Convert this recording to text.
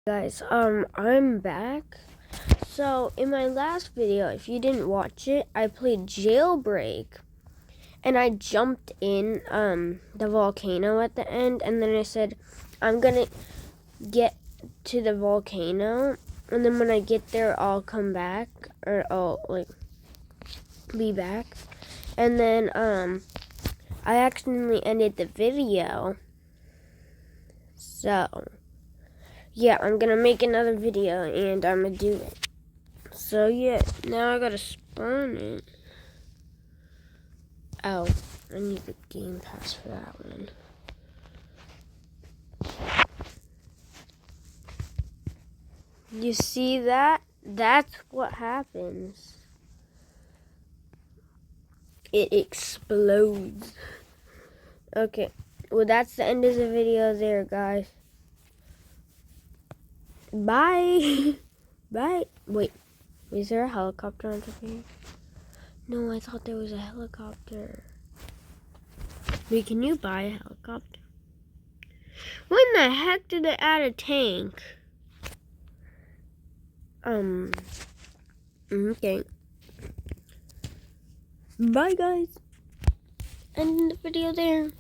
Guys, I'm back. So in my last video, if you didn't watch it, I played Jailbreak and I jumped in the volcano at the end, and then I said I'm gonna get to the volcano, and then when I get there I'll come back, or I'll be back. And then I accidentally ended the video. So yeah, I'm gonna make another video and I'm gonna do it. So yeah, now I gotta spawn it. Oh, I need the game pass for that one. You see that? That's what happens. It explodes. Okay, well that's the end of the video there, guys. Bye. Bye. Wait, is there a helicopter on top here? No, I thought there was a helicopter. Wait, can you buy a helicopter? When the heck did it add a tank? Okay. Bye, guys. End the video there.